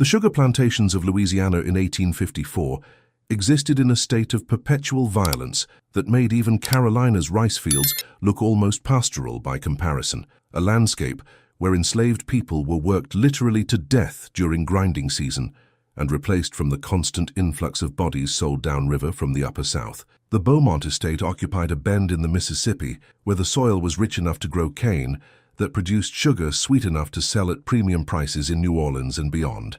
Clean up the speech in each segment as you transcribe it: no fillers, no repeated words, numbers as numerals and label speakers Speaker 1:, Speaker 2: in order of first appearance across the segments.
Speaker 1: The sugar plantations of Louisiana in 1854 existed in a state of perpetual violence that made even Carolina's rice fields look almost pastoral by comparison, a landscape where enslaved people were worked literally to death during grinding season and replaced from the constant influx of bodies sold downriver from the Upper South. The Beaumont estate occupied a bend in the Mississippi where the soil was rich enough to grow cane that produced sugar sweet enough to sell at premium prices in New Orleans and beyond.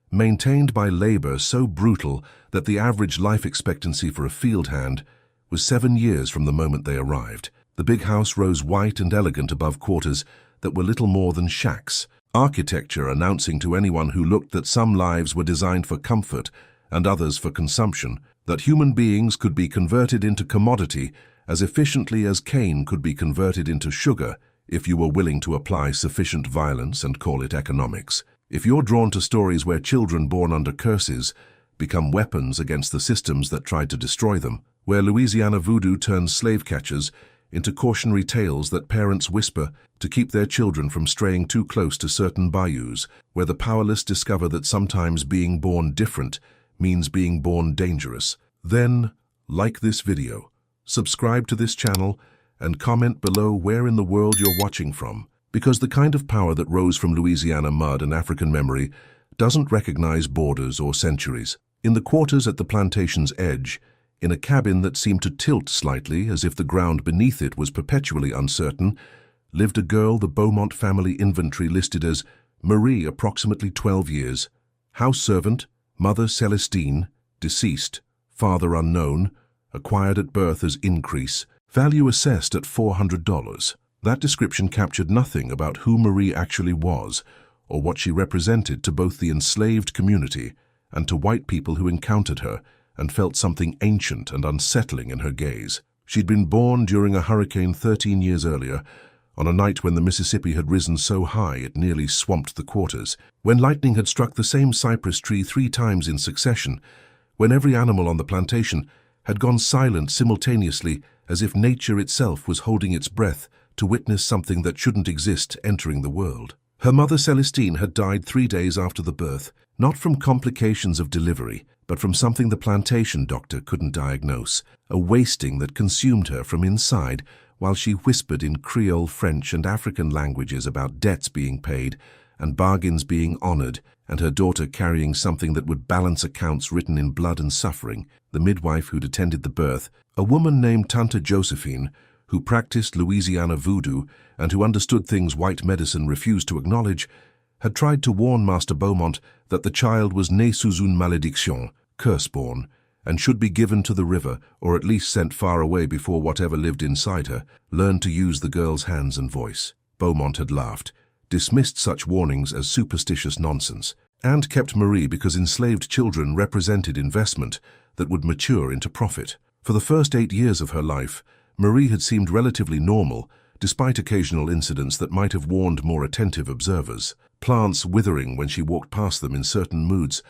Speaker 1: Maintained by labor so brutal that the average life expectancy for a field hand was 7 years from the moment they arrived. The big house rose white and elegant above quarters that were little more than shacks, architecture announcing to anyone who looked that some lives were designed for comfort and others for consumption, that human beings could be converted into commodity as efficiently as cane could be converted into sugar if you were willing to apply sufficient violence and call it economics. If you're drawn to stories where children born under curses become weapons against the systems that tried to destroy them, where Louisiana voodoo turns slave catchers into cautionary tales that parents whisper to keep their children from straying too close to certain bayous, where the powerless discover that sometimes being born different means being born dangerous, then like this video, subscribe to this channel, and comment below where in the world you're watching from, because the kind of power that rose from Louisiana mud and African memory doesn't recognize borders or centuries. In the quarters at the plantation's edge, in a cabin that seemed to tilt slightly as if the ground beneath it was perpetually uncertain, lived a girl the Beaumont family inventory listed as Marie, approximately 12 years, house servant, mother Celestine, deceased, father unknown, acquired at birth as increase, value assessed at $400. That description captured nothing about who Marie actually was or what she represented to both the enslaved community and to white people who encountered her and felt something ancient and unsettling in her gaze. She'd been born during a hurricane 13 years earlier, on a night when the Mississippi had risen so high it nearly swamped the quarters, when lightning had struck the same cypress tree 3 times in succession, when every animal on the plantation had gone silent simultaneously as if nature itself was holding its breath to witness something that shouldn't exist entering the world. Her mother Celestine had died 3 days after the birth, not from complications of delivery, but from something the plantation doctor couldn't diagnose, a wasting that consumed her from inside while she whispered in Creole, French, and African languages about debts being paid and bargains being honored, and her daughter carrying something that would balance accounts written in blood and suffering. The midwife who'd attended the birth, a woman named Tante Josephine, who practiced Louisiana voodoo and who understood things white medicine refused to acknowledge, had tried to warn Master Beaumont that the child was né sous une malédiction, curseborn, and should be given to the river or at least sent far away before whatever lived inside her learned to use the girl's hands and voice. Beaumont had laughed, dismissed such warnings as superstitious nonsense, and kept Marie because enslaved children represented investment that would mature into profit. For the first 8 years of her life, Marie had seemed relatively normal, despite occasional incidents that might have warned more attentive observers. Plants withering when she walked past them in certain moods,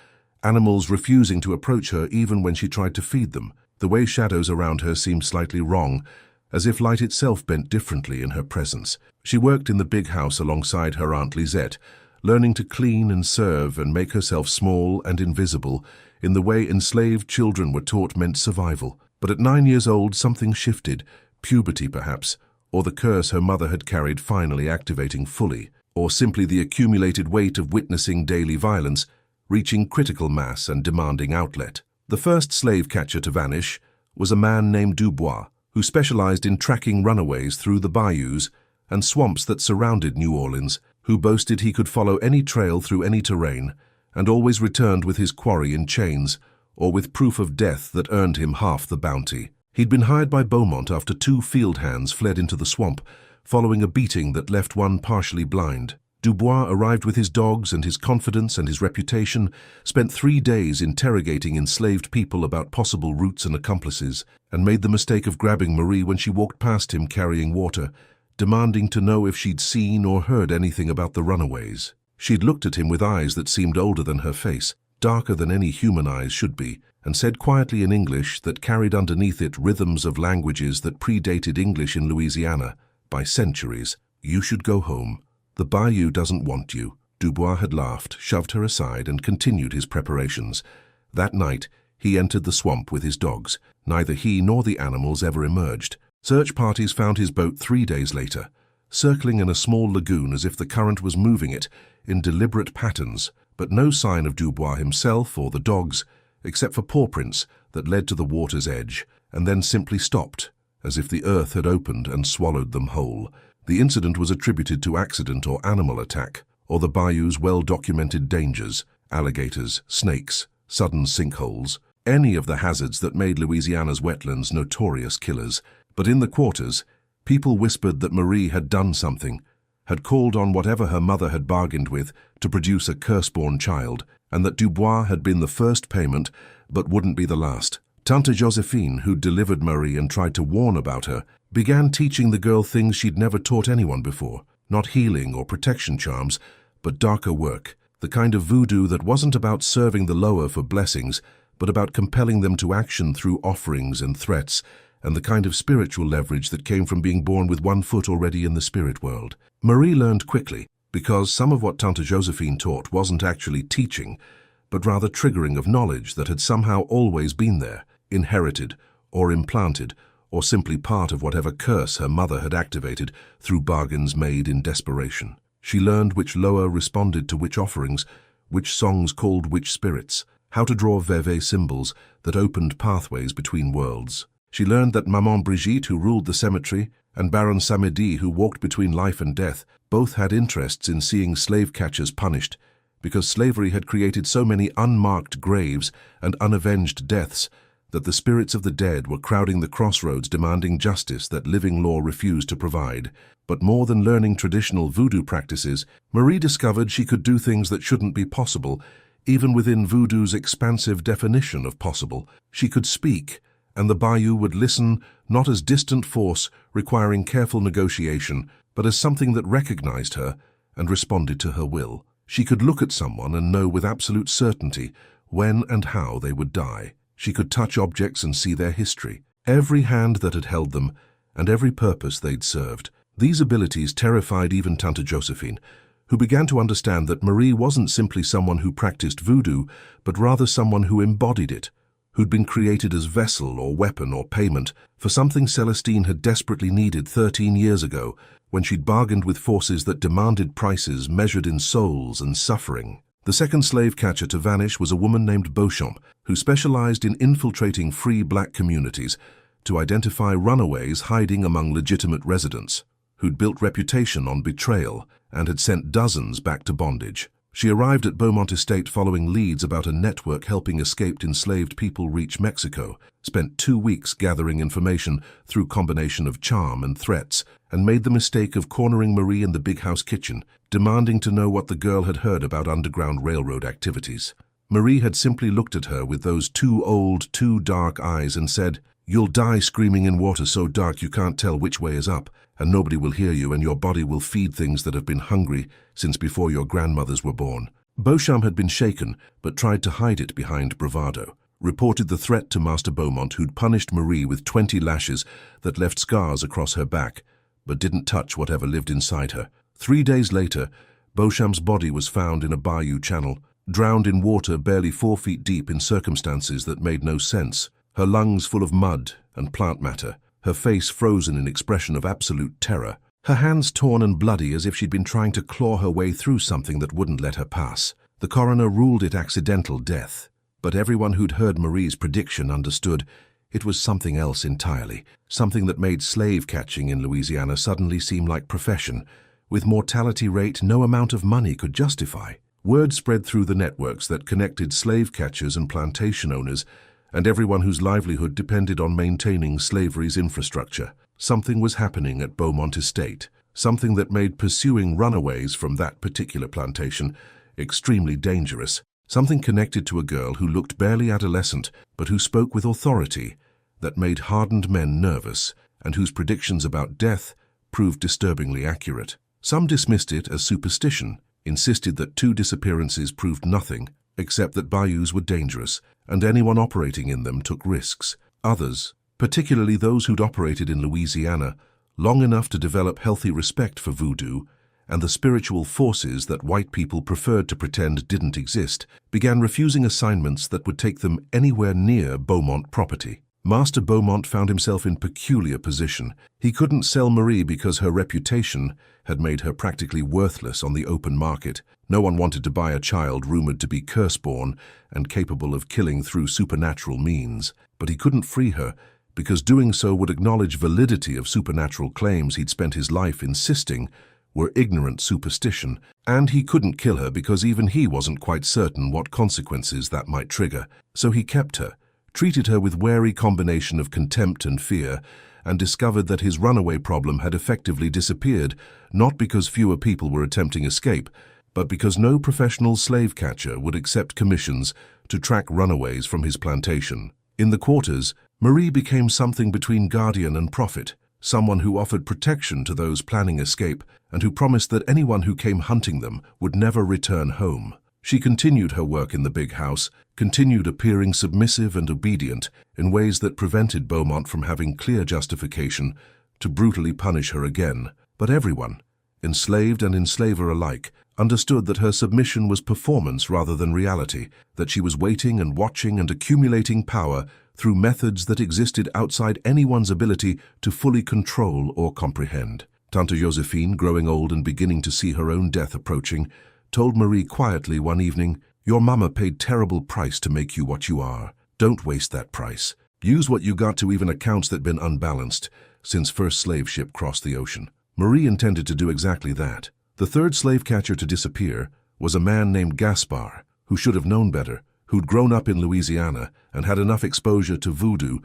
Speaker 1: animals refusing to approach her even when she tried to feed them. The way shadows around her seemed slightly wrong, as if light itself bent differently in her presence. She worked in the big house alongside her Aunt Lisette, learning to clean and serve and make herself small and invisible in the way enslaved children were taught meant survival. But at 9 years old, something shifted, puberty perhaps, or the curse her mother had carried finally activating fully, or simply the accumulated weight of witnessing daily violence reaching critical mass and demanding outlet. The first slave catcher to vanish was a man named Dubois, who specialized in tracking runaways through the bayous and swamps that surrounded New Orleans, who boasted he could follow any trail through any terrain and always returned with his quarry in chains or with proof of death that earned him half the bounty. He'd been hired by Beaumont after 2 field hands fled into the swamp, following a beating that left one partially blind. Dubois arrived with his dogs and his confidence and his reputation, spent 3 days interrogating enslaved people about possible routes and accomplices, and made the mistake of grabbing Marie when she walked past him carrying water, demanding to know if she'd seen or heard anything about the runaways. She'd looked at him with eyes that seemed older than her face, darker than any human eyes should be, and said quietly in English that carried underneath it rhythms of languages that predated English in Louisiana by centuries, "You should go home. The bayou doesn't want you." Dubois had laughed, shoved her aside, and continued his preparations. That night, he entered the swamp with his dogs. Neither he nor the animals ever emerged. Search parties found his boat 3 days later, circling in a small lagoon as if the current was moving it in deliberate patterns, but no sign of Dubois himself or the dogs, except for paw prints that led to the water's edge, and then simply stopped, as if the earth had opened and swallowed them whole. The incident was attributed to accident or animal attack, or the bayou's well-documented dangers: alligators, snakes, sudden sinkholes, any of the hazards that made Louisiana's wetlands notorious killers. But in the quarters, people whispered that Marie had done something, had called on whatever her mother had bargained with to produce a Curseborn child, and that Dubois had been the first payment but wouldn't be the last. Tante Josephine, who'd delivered Marie and tried to warn about her, began teaching the girl things she'd never taught anyone before. Not healing or protection charms, but darker work, the kind of voodoo that wasn't about serving the lower for blessings, but about compelling them to action through offerings and threats, and the kind of spiritual leverage that came from being born with one foot already in the spirit world. Marie learned quickly, because some of what Tante Josephine taught wasn't actually teaching, but rather triggering of knowledge that had somehow always been there, inherited or implanted, or simply part of whatever curse her mother had activated through bargains made in desperation. She learned which loa responded to which offerings, which songs called which spirits, how to draw veve symbols that opened pathways between worlds. She learned that Maman Brigitte, who ruled the cemetery, and Baron Samedi, who walked between life and death, both had interests in seeing slave catchers punished, because slavery had created so many unmarked graves and unavenged deaths that the spirits of the dead were crowding the crossroads demanding justice that living law refused to provide. But more than learning traditional voodoo practices, Marie discovered she could do things that shouldn't be possible, even within voodoo's expansive definition of possible. She could speak, and the bayou would listen, not as distant force requiring careful negotiation, but as something that recognized her and responded to her will. She could look at someone and know with absolute certainty when and how they would die. She could touch objects and see their history, every hand that had held them, and every purpose they'd served. These abilities terrified even Tante Josephine, who began to understand that Marie wasn't simply someone who practiced voodoo, but rather someone who embodied it, who'd been created as vessel or weapon or payment for something Celestine had desperately needed 13 years ago, when she'd bargained with forces that demanded prices measured in souls and suffering. The second slave catcher to vanish was a woman named Beauchamp, who specialized in infiltrating free black communities to identify runaways hiding among legitimate residents, who'd built reputation on betrayal and had sent dozens back to bondage. She arrived at Beaumont Estate following leads about a network helping escaped enslaved people reach Mexico, spent 2 weeks gathering information through combination of charm and threats, and made the mistake of cornering Marie in the big house kitchen, demanding to know what the girl had heard about Underground Railroad activities. Marie had simply looked at her with those too old, too dark eyes and said, "You'll die screaming in water so dark you can't tell which way is up, and nobody will hear you, and your body will feed things that have been hungry since before your grandmothers were born." Beauchamp had been shaken, but tried to hide it behind bravado, reported the threat to Master Beaumont, who'd punished Marie with 20 lashes that left scars across her back, but didn't touch whatever lived inside her. 3 days later, Beauchamp's body was found in a bayou channel, drowned in water barely 4 feet deep in circumstances that made no sense, her lungs full of mud and plant matter, her face frozen in expression of absolute terror, her hands torn and bloody as if she'd been trying to claw her way through something that wouldn't let her pass. The coroner ruled it accidental death, but everyone who'd heard Marie's prediction understood it was something else entirely, something that made slave catching in Louisiana suddenly seem like profession, with mortality rate no amount of money could justify. Word spread through the networks that connected slave catchers and plantation owners and everyone whose livelihood depended on maintaining slavery's infrastructure. Something was happening at Beaumont Estate, something that made pursuing runaways from that particular plantation extremely dangerous, something connected to a girl who looked barely adolescent but who spoke with authority, that made hardened men nervous, and whose predictions about death proved disturbingly accurate. Some dismissed it as superstition, insisted that 2 disappearances proved nothing, except that bayous were dangerous, and anyone operating in them took risks. Others, particularly those who'd operated in Louisiana long enough to develop healthy respect for voodoo, and the spiritual forces that white people preferred to pretend didn't exist, began refusing assignments that would take them anywhere near Beaumont property. Master Beaumont found himself in peculiar position. He couldn't sell Marie because her reputation had made her practically worthless on the open market. No one wanted to buy a child rumored to be Curseborn and capable of killing through supernatural means. But he couldn't free her, because doing so would acknowledge validity of supernatural claims he'd spent his life insisting were ignorant superstition. And he couldn't kill her because even he wasn't quite certain what consequences that might trigger. So he kept her, treated her with wary combination of contempt and fear, and discovered that his runaway problem had effectively disappeared, not because fewer people were attempting escape, but because no professional slave catcher would accept commissions to track runaways from his plantation. In the quarters, Marie became something between guardian and prophet, someone who offered protection to those planning escape and who promised that anyone who came hunting them would never return home. She continued her work in the big house, continued appearing submissive and obedient in ways that prevented Beaumont from having clear justification to brutally punish her again. But everyone, enslaved and enslaver alike, understood that her submission was performance rather than reality, that she was waiting and watching and accumulating power through methods that existed outside anyone's ability to fully control or comprehend. Tante Josephine, growing old and beginning to see her own death approaching, told Marie quietly one evening, "Your mama paid terrible price to make you what you are. Don't waste that price. Use what you got to even accounts that been unbalanced since first slave ship crossed the ocean." Marie intended to do exactly that. The third slave catcher to disappear was a man named Gaspar, who should have known better, who'd grown up in Louisiana and had enough exposure to voodoo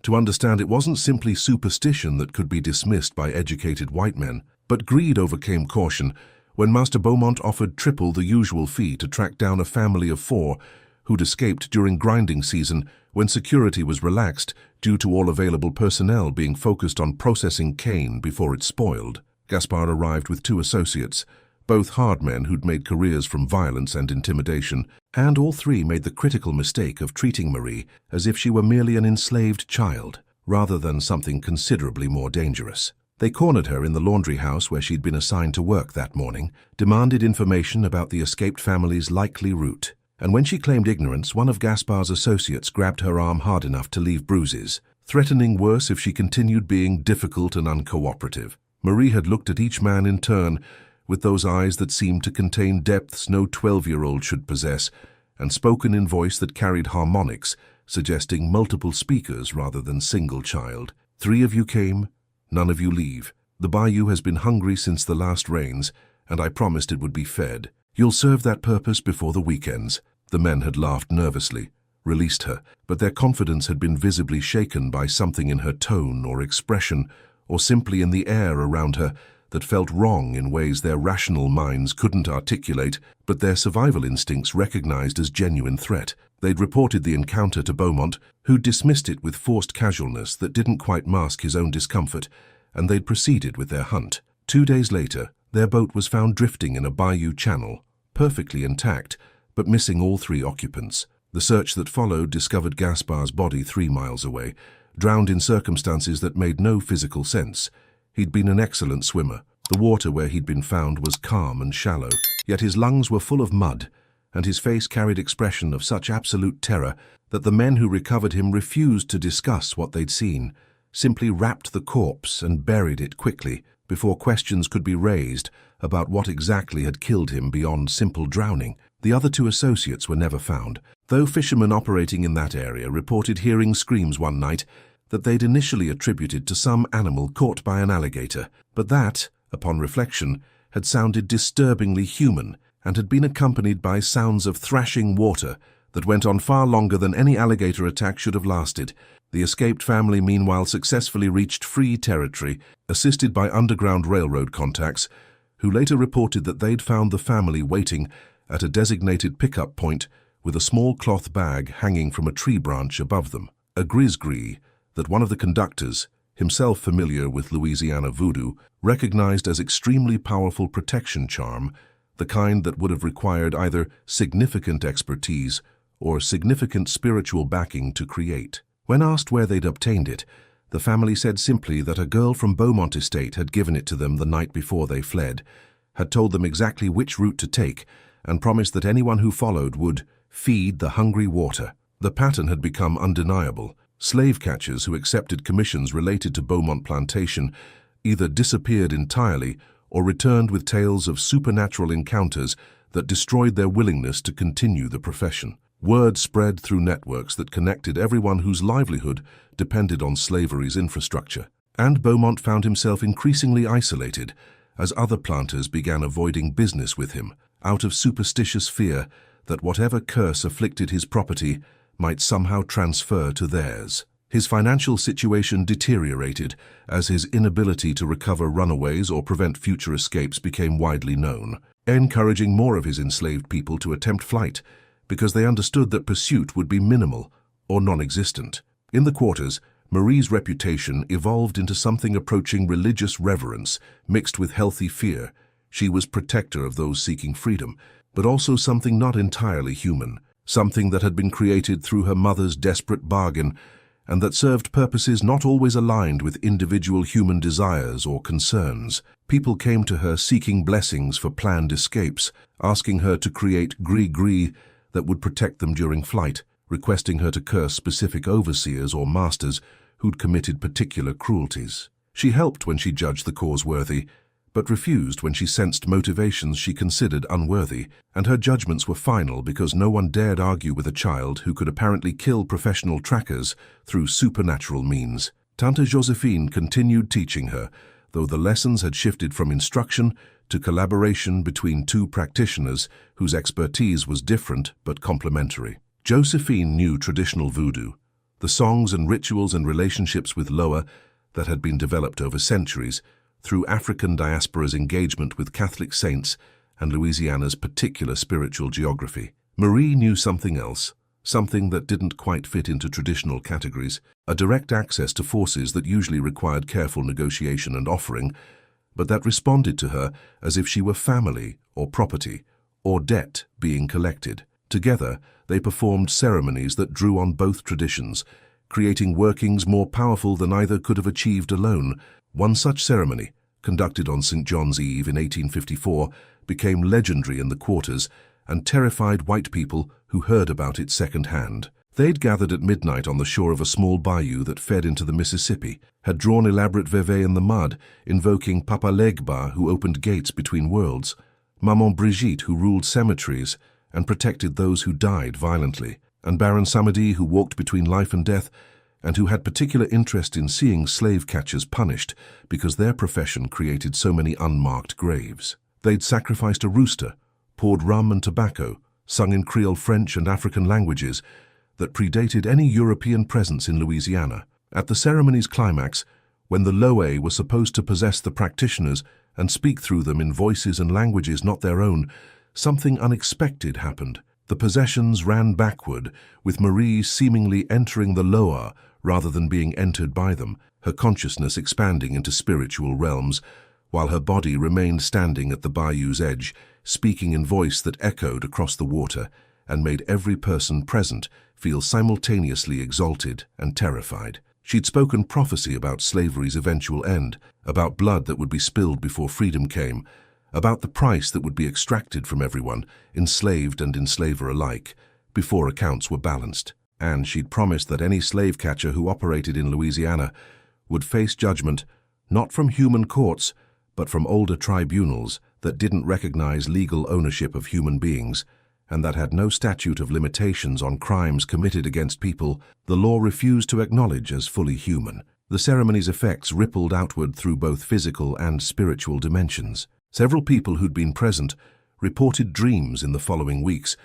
Speaker 1: to understand it wasn't simply superstition that could be dismissed by educated white men, but greed overcame caution when Master Beaumont offered triple the usual fee to track down a family of 4 who'd escaped during grinding season when security was relaxed due to all available personnel being focused on processing cane before it spoiled. Gaspar arrived with 2 associates, both hard men who'd made careers from violence and intimidation, and all 3 made the critical mistake of treating Marie as if she were merely an enslaved child, rather than something considerably more dangerous. They cornered her in the laundry house where she'd been assigned to work that morning, demanded information about the escaped family's likely route, and when she claimed ignorance, one of Gaspar's associates grabbed her arm hard enough to leave bruises, threatening worse if she continued being difficult and uncooperative. Marie had looked at each man in turn, with those eyes that seemed to contain depths no 12-year-old should possess, and spoken in voice that carried harmonics, suggesting multiple speakers rather than single child. 3 of you came, none of you leave. The bayou has been hungry since the last rains, and I promised it would be fed. You'll serve that purpose before the weekends. The men had laughed nervously, released her, but their confidence had been visibly shaken by something in her tone or expression, or simply in the air around her, that felt wrong in ways their rational minds couldn't articulate, but their survival instincts recognized as genuine threat. They'd reported the encounter to Beaumont, who dismissed it with forced casualness that didn't quite mask his own discomfort, and they'd proceeded with their hunt. 2 days later, their boat was found drifting in a bayou channel, perfectly intact, but missing all 3 occupants. The search that followed discovered Gaspar's body 3 miles away, drowned in circumstances that made no physical sense. He'd been an excellent swimmer. The water where he'd been found was calm and shallow, yet his lungs were full of mud, and his face carried expression of such absolute terror that the men who recovered him refused to discuss what they'd seen, simply wrapped the corpse and buried it quickly before questions could be raised about what exactly had killed him beyond simple drowning. The other 2 associates were never found, though fishermen operating in that area reported hearing screams one night that they'd initially attributed to some animal caught by an alligator, but that, upon reflection, had sounded disturbingly human and had been accompanied by sounds of thrashing water that went on far longer than any alligator attack should have lasted. The escaped family meanwhile successfully reached free territory, assisted by Underground Railroad contacts, who later reported that they'd found the family waiting at a designated pickup point with a small cloth bag hanging from a tree branch above them. A grisgris that one of the conductors, himself familiar with Louisiana voodoo, recognized as extremely powerful protection charm, the kind that would have required either significant expertise or significant spiritual backing to create. When asked where they'd obtained it, the family said simply that a girl from Beaumont Estate had given it to them the night before they fled, had told them exactly which route to take and promised that anyone who followed would feed the hungry water. The pattern had become undeniable. Slave catchers who accepted commissions related to Beaumont Plantation either disappeared entirely or returned with tales of supernatural encounters that destroyed their willingness to continue the profession. Word spread through networks that connected everyone whose livelihood depended on slavery's infrastructure. And Beaumont found himself increasingly isolated as other planters began avoiding business with him, out of superstitious fear that whatever curse afflicted his property might somehow transfer to theirs. His financial situation deteriorated as his inability to recover runaways or prevent future escapes became widely known, encouraging more of his enslaved people to attempt flight because they understood that pursuit would be minimal or non-existent. In the quarters, Marie's reputation evolved into something approaching religious reverence mixed with healthy fear. She was protector of those seeking freedom, but also something not entirely human, something that had been created through her mother's desperate bargain and that served purposes not always aligned with individual human desires or concerns. People came to her seeking blessings for planned escapes, asking her to create gris-gris that would protect them during flight, requesting her to curse specific overseers or masters who'd committed particular cruelties. She helped when she judged the cause worthy, but refused when she sensed motivations she considered unworthy, and her judgments were final because no one dared argue with a child who could apparently kill professional trackers through supernatural means. Tante Josephine continued teaching her, though the lessons had shifted from instruction to collaboration between two practitioners whose expertise was different but complementary. Josephine knew traditional voodoo, the songs and rituals and relationships with Loa that had been developed over centuries, through African diaspora's engagement with Catholic saints and Louisiana's particular spiritual geography. Marie knew something else, something that didn't quite fit into traditional categories, a direct access to forces that usually required careful negotiation and offering, but that responded to her as if she were family or property or debt being collected. Together, they performed ceremonies that drew on both traditions, creating workings more powerful than either could have achieved alone. One such ceremony, conducted on St. John's Eve in 1854, became legendary in the quarters and terrified white people who heard about it secondhand. They'd gathered at midnight on the shore of a small bayou that fed into the Mississippi, had drawn elaborate vevés in the mud, invoking Papa Legba, who opened gates between worlds, Maman Brigitte, who ruled cemeteries and protected those who died violently, and Baron Samedi, who walked between life and death, and who had particular interest in seeing slave catchers punished because their profession created so many unmarked graves. They'd sacrificed a rooster, poured rum and tobacco, sung in Creole French and African languages that predated any European presence in Louisiana. At the ceremony's climax, when the Loa were supposed to possess the practitioners and speak through them in voices and languages not their own, something unexpected happened. The possessions ran backward, with Marie seemingly entering the Loa rather than being entered by them, her consciousness expanding into spiritual realms, while her body remained standing at the bayou's edge, speaking in voice that echoed across the water and made every person present feel simultaneously exalted and terrified. She'd spoken prophecy about slavery's eventual end, about blood that would be spilled before freedom came, about the price that would be extracted from everyone, enslaved and enslaver alike, before accounts were balanced. And she'd promised that any slave catcher who operated in Louisiana would face judgment not from human courts, but from older tribunals that didn't recognize legal ownership of human beings, and that had no statute of limitations on crimes committed against people the law refused to acknowledge as fully human. The ceremony's effects rippled outward through both physical and spiritual dimensions. Several people who'd been present reported dreams in the following weeks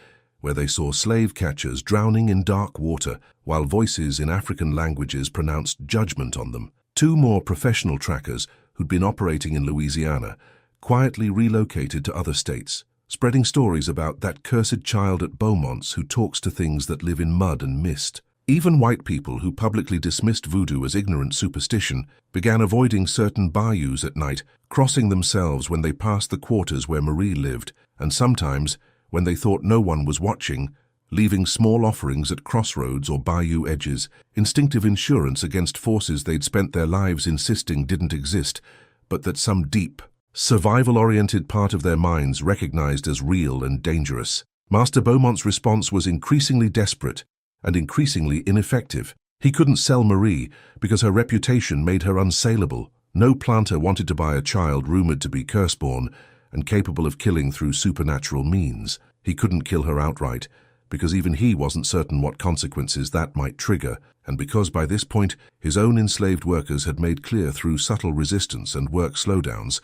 Speaker 1: where they saw slave catchers drowning in dark water while voices in African languages pronounced judgment on them. Two more professional trackers who'd been operating in Louisiana quietly relocated to other states, spreading stories about that cursed child at Beaumont's who talks to things that live in mud and mist. Even white people who publicly dismissed voodoo as ignorant superstition began avoiding certain bayous at night, crossing themselves when they passed the quarters where Marie lived, and sometimes, when they thought no one was watching, leaving small offerings at crossroads or bayou edges, instinctive insurance against forces they'd spent their lives insisting didn't exist, but that some deep, survival-oriented part of their minds recognized as real and dangerous. Master Beaumont's response was increasingly desperate and increasingly ineffective. He couldn't sell Marie because her reputation made her unsaleable. No planter wanted to buy a child rumored to be Curseborn and capable of killing through supernatural means. He couldn't kill her outright because even he wasn't certain what consequences that might trigger, and because by this point his own enslaved workers had made clear through subtle resistance and work slowdowns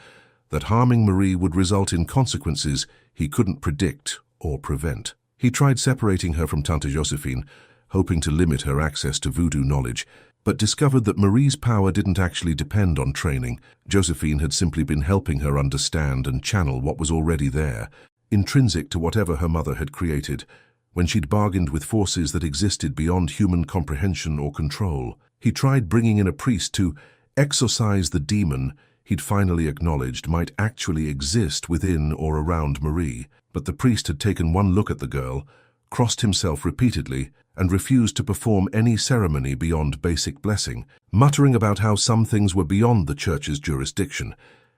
Speaker 1: that harming Marie would result in consequences he couldn't predict or prevent. He tried separating her from Tante Josephine, hoping to limit her access to voodoo knowledge, but discovered that Marie's power didn't actually depend on training. Josephine had simply been helping her understand and channel what was already there, intrinsic to whatever her mother had created, when she'd bargained with forces that existed beyond human comprehension or control. He tried bringing in a priest to exorcise the demon he'd finally acknowledged might actually exist within or around Marie, but the priest had taken one look at the girl, crossed himself repeatedly, and refused to perform any ceremony beyond basic blessing, muttering about how some things were beyond the church's jurisdiction,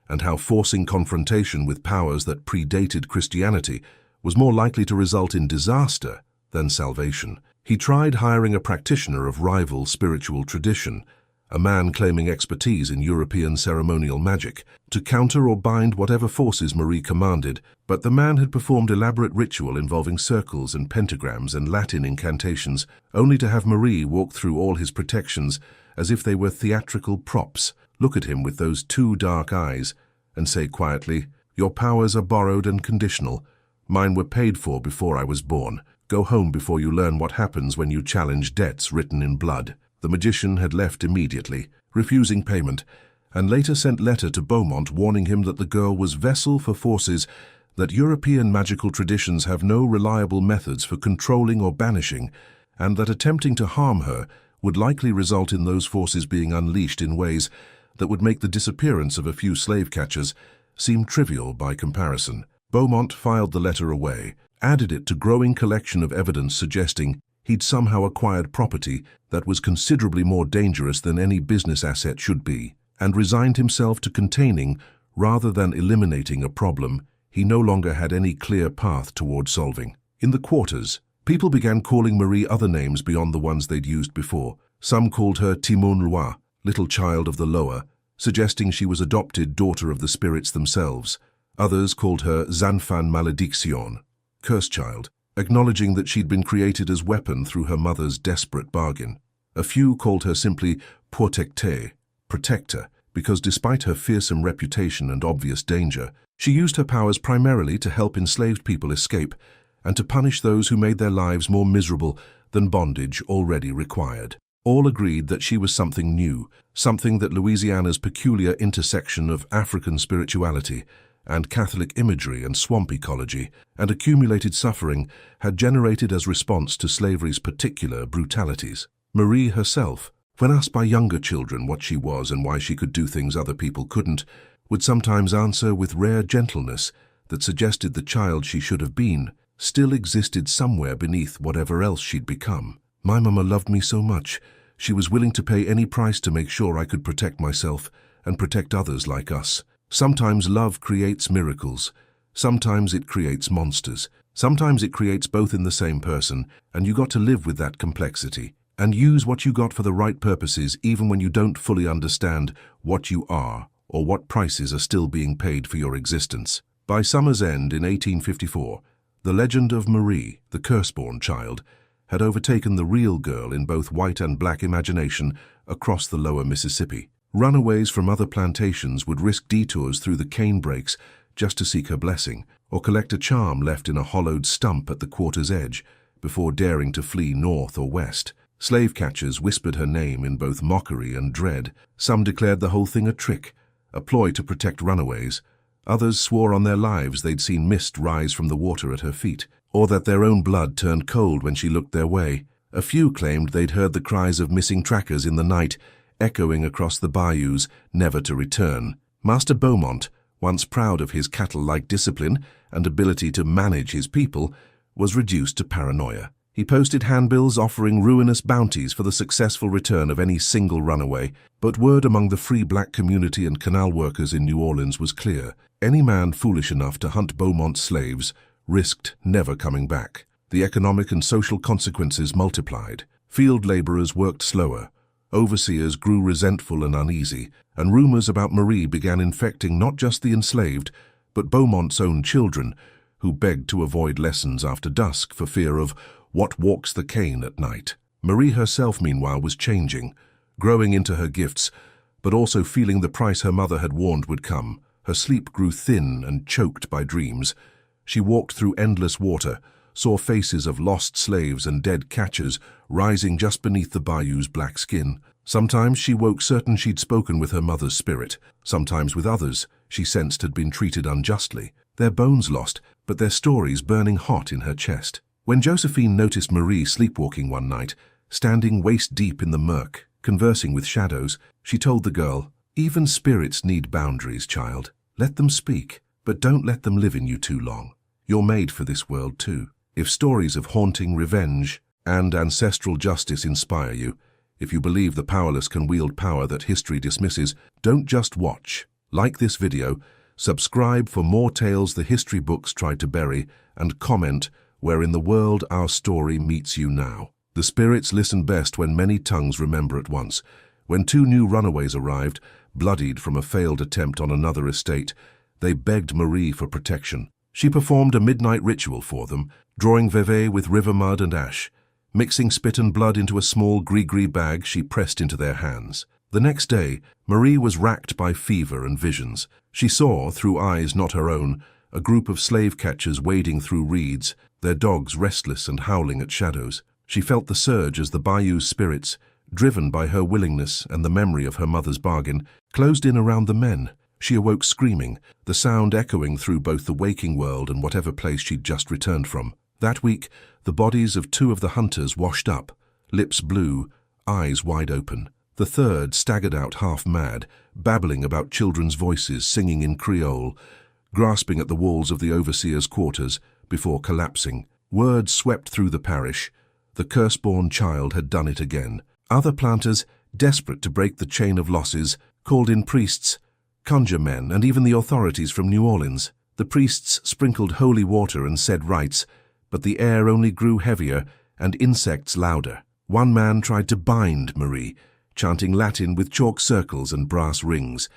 Speaker 1: and how forcing confrontation with powers that predated Christianity was more likely to result in disaster than salvation. He tried hiring a practitioner of rival spiritual tradition, a man claiming expertise in European ceremonial magic, to counter or bind whatever forces Marie commanded, but the man had performed elaborate ritual involving circles and pentagrams and Latin incantations, only to have Marie walk through all his protections as if they were theatrical props, look at him with those two dark eyes, and say quietly, "Your powers are borrowed and conditional. Mine were paid for before I was born. Go home before you learn what happens when you challenge debts written in blood." The magician had left immediately, refusing payment, and later sent letter to Beaumont warning him that the girl was vessel for forces that European magical traditions have no reliable methods for controlling or banishing, and that attempting to harm her would likely result in those forces being unleashed in ways that would make the disappearance of a few slave catchers seem trivial by comparison. Beaumont filed the letter away, added it to growing collection of evidence suggesting he'd somehow acquired property that was considerably more dangerous than any business asset should be, and resigned himself to containing rather than eliminating a problem he no longer had any clear path toward solving. In the quarters, people began calling Marie other names beyond the ones they'd used before. Some called her Timon Loi, little child of the lower, suggesting she was adopted daughter of the spirits themselves. Others called her Zanfan Malediction, curse child, acknowledging that she'd been created as weapon through her mother's desperate bargain. A few called her simply Protectée, protector, because despite her fearsome reputation and obvious danger, she used her powers primarily to help enslaved people escape and to punish those who made their lives more miserable than bondage already required. All agreed that she was something new, something that Louisiana's peculiar intersection of African spirituality and Catholic imagery and swamp ecology and accumulated suffering had generated as response to slavery's particular brutalities. Marie herself, when asked by younger children what she was and why she could do things other people couldn't, would sometimes answer with rare gentleness that suggested the child she should have been still existed somewhere beneath whatever else she'd become. "My mama loved me so much, she was willing to pay any price to make sure I could protect myself and protect others like us. Sometimes love creates miracles, sometimes it creates monsters, sometimes it creates both in the same person, and you got to live with that complexity and use what you got for the right purposes even when you don't fully understand what you are or what prices are still being paid for your existence." By summer's end in 1854, the legend of Marie, the Curseborn child, had overtaken the real girl in both white and black imagination across the lower Mississippi. Runaways from other plantations would risk detours through the cane brakes just to seek her blessing, or collect a charm left in a hollowed stump at the quarter's edge before daring to flee north or west. Slave catchers whispered her name in both mockery and dread. Some declared the whole thing a trick, a ploy to protect runaways. Others swore on their lives they'd seen mist rise from the water at her feet, or that their own blood turned cold when she looked their way. A few claimed they'd heard the cries of missing trackers in the night, echoing across the bayous, never to return. Master Beaumont, once proud of his cattle-like discipline and ability to manage his people, was reduced to paranoia. He posted handbills offering ruinous bounties for the successful return of any single runaway, but word among the free black community and canal workers in New Orleans was clear. Any man foolish enough to hunt Beaumont's slaves risked never coming back. The economic and social consequences multiplied. Field laborers worked slower, overseers grew resentful and uneasy, and rumors about Marie began infecting not just the enslaved, but Beaumont's own children, who begged to avoid lessons after dusk for fear of what walks the cane at night. Marie herself, meanwhile, was changing, growing into her gifts, but also feeling the price her mother had warned would come. Her sleep grew thin and choked by dreams. She walked through endless water, saw faces of lost slaves and dead catchers rising just beneath the bayou's black skin. Sometimes she woke certain she'd spoken with her mother's spirit. Sometimes with others she sensed had been treated unjustly, their bones lost, but their stories burning hot in her chest. When Josephine noticed Marie sleepwalking one night, standing waist-deep in the murk, conversing with shadows, she told the girl, "Even spirits need boundaries, child. Let them speak, but don't let them live in you too long. You're made for this world too." If stories of haunting, revenge, and ancestral justice inspire you, if you believe the powerless can wield power that history dismisses, don't just watch. Like this video, subscribe for more tales the history books tried to bury, and comment where in the world our story meets you now. The spirits listen best when many tongues remember at once. When two new runaways arrived, bloodied from a failed attempt on another estate, they begged Marie for protection. She performed a midnight ritual for them, drawing veve with river mud and ash. Mixing spit and blood into a small gris-gris bag she pressed into their hands. The next day, Marie was racked by fever and visions. She saw, through eyes not her own, a group of slave catchers wading through reeds, their dogs restless and howling at shadows. She felt the surge as the bayou's spirits, driven by her willingness and the memory of her mother's bargain, closed in around the men. She awoke screaming, the sound echoing through both the waking world and whatever place she'd just returned from. That week, the bodies of two of the hunters washed up, lips blue, eyes wide open. The third staggered out half-mad, babbling about children's voices singing in Creole, grasping at the walls of the overseer's quarters before collapsing. Word swept through the parish. The Curseborn child had done it again. Other planters, desperate to break the chain of losses, called in priests, conjure men, and even the authorities from New Orleans. The priests sprinkled holy water and said rites, but the air only grew heavier and insects louder. One man tried to bind Marie, chanting Latin with chalk circles and brass rings.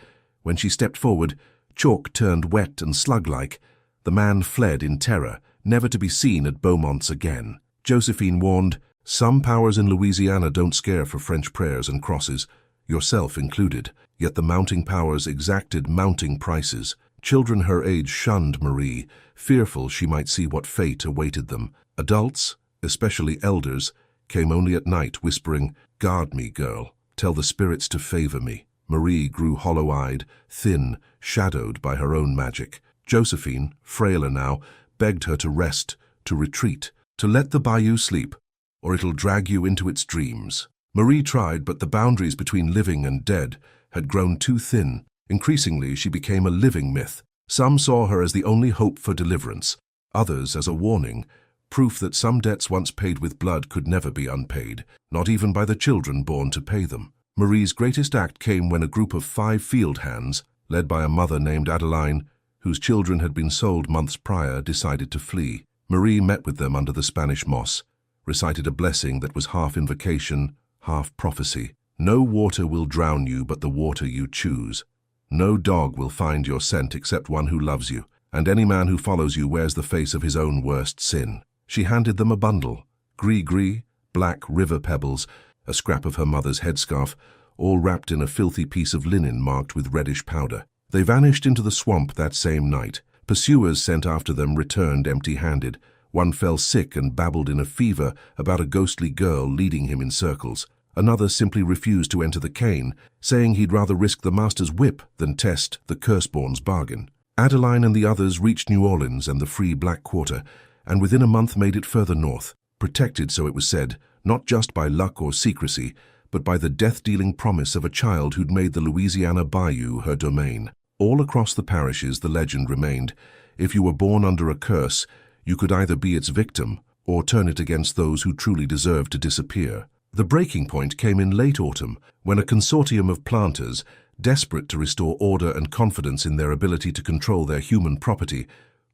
Speaker 1: When she stepped forward, chalk turned wet and slug-like. The man fled in terror, never to be seen at Beaumont's again. Josephine warned, "Some powers in Louisiana don't scare for French prayers and crosses, yourself included." Yet the mounting powers exacted mounting prices. Children her age shunned Marie, fearful she might see what fate awaited them. Adults, especially elders, came only at night whispering, "Guard me, girl. Tell the spirits to favor me." Marie grew hollow-eyed, thin, shadowed by her own magic. Josephine, frailer now, begged her to rest, to retreat, to let the bayou sleep, or it'll drag you into its dreams. Marie tried, but the boundaries between living and dead had grown too thin. Increasingly, she became a living myth. Some saw her as the only hope for deliverance, others as a warning, proof that some debts once paid with blood could never be unpaid, not even by the children born to pay them. Marie's greatest act came when a group of 5 field hands, led by a mother named Adeline, whose children had been sold months prior, decided to flee. Marie met with them under the Spanish moss, recited a blessing that was half invocation, half prophecy. "No water will drown you but the water you choose. No dog will find your scent except one who loves you, and any man who follows you wears the face of his own worst sin." She handed them a bundle, gris-gris, black river pebbles, a scrap of her mother's headscarf, all wrapped in a filthy piece of linen marked with reddish powder. They vanished into the swamp that same night. Pursuers sent after them returned empty-handed. One fell sick and babbled in a fever about a ghostly girl leading him in circles. Another simply refused to enter the cane, saying he'd rather risk the master's whip than test the Curseborn's bargain. Adeline and the others reached New Orleans and the free Black Quarter, and within a month made it further north, protected, so it was said, not just by luck or secrecy, but by the death-dealing promise of a child who'd made the Louisiana bayou her domain. All across the parishes the legend remained: if you were born under a curse, you could either be its victim or turn it against those who truly deserve to disappear. The breaking point came in late autumn, when a consortium of planters, desperate to restore order and confidence in their ability to control their human property,